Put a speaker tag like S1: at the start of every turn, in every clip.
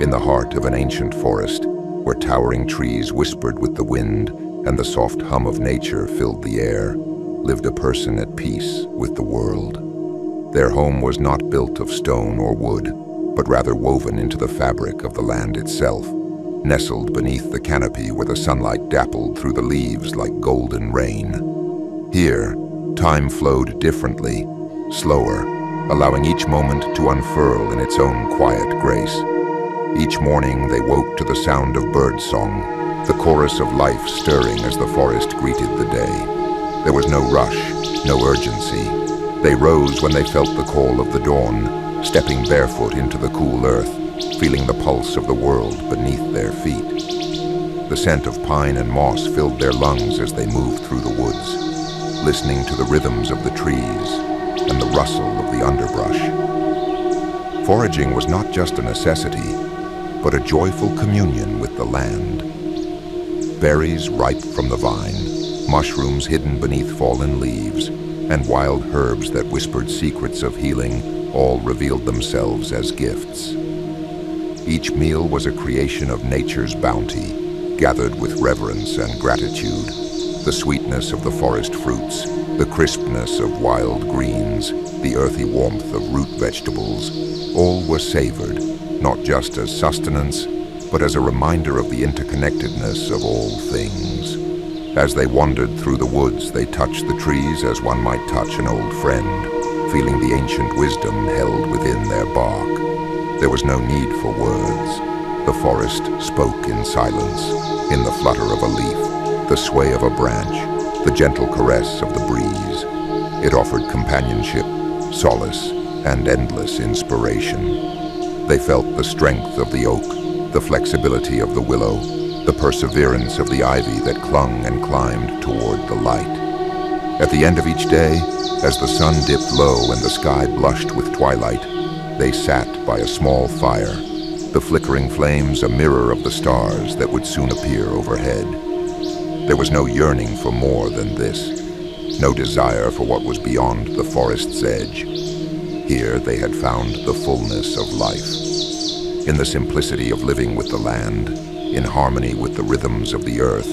S1: In the heart of an ancient forest, where towering trees whispered with the wind and the soft hum of nature filled the air, lived a person at peace with the world. Their home was not built of stone or wood, but rather woven into the fabric of the land itself, nestled beneath the canopy where the sunlight dappled through the leaves like golden rain. Here, time flowed differently, slower, allowing each moment to unfurl in its own quiet grace. Each morning they woke to the sound of birdsong, the chorus of life stirring as the forest greeted the day. There was no rush, no urgency. They rose when they felt the call of the dawn, stepping barefoot into the cool earth, feeling the pulse of the world beneath their feet. The scent of pine and moss filled their lungs as they moved through the woods, listening to the rhythms of the trees and the rustle of the underbrush. Foraging was not just a necessity, but a joyful communion with the land. Berries ripe from the vine, mushrooms hidden beneath fallen leaves, and wild herbs that whispered secrets of healing all revealed themselves as gifts. Each meal was a creation of nature's bounty, gathered with reverence and gratitude. The sweetness of the forest fruits, the crispness of wild greens, the earthy warmth of root vegetables, all were savored, not just as sustenance, but as a reminder of the interconnectedness of all things. As they wandered through the woods, they touched the trees as one might touch an old friend, feeling the ancient wisdom held within their bark. There was no need for words. The forest spoke in silence, in the flutter of a leaf, the sway of a branch, the gentle caress of the breeze. It offered companionship, solace, and endless inspiration. They felt the strength of the oak, the flexibility of the willow, the perseverance of the ivy that clung and climbed toward the light. At the end of each day, as the sun dipped low and the sky blushed with twilight, they sat by a small fire, the flickering flames a mirror of the stars that would soon appear overhead. There was no yearning for more than this, no desire for what was beyond the forest's edge. Here they had found the fullness of life. In the simplicity of living with the land, in harmony with the rhythms of the earth,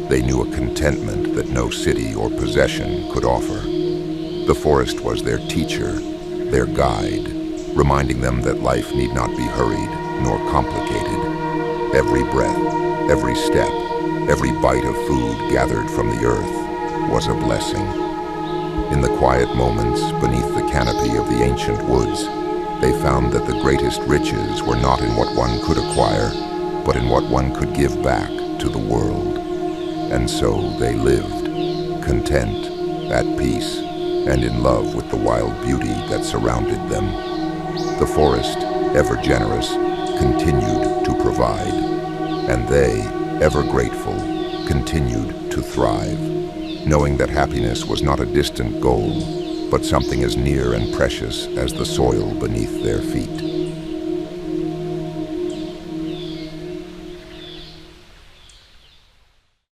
S1: they knew a contentment that no city or possession could offer. The forest was their teacher, their guide, reminding them that life need not be hurried nor complicated. Every breath, every step, every bite of food gathered from the earth was a blessing. In the quiet moments beneath the canopy of the ancient woods, they found that the greatest riches were not in what one could acquire, but in what one could give back to the world. And so they lived, content, at peace, and in love with the wild beauty that surrounded them. The forest, ever generous, continued to provide, and they, ever grateful, continued to thrive, knowing that happiness was not a distant goal, but something as near and precious as the soil beneath their feet.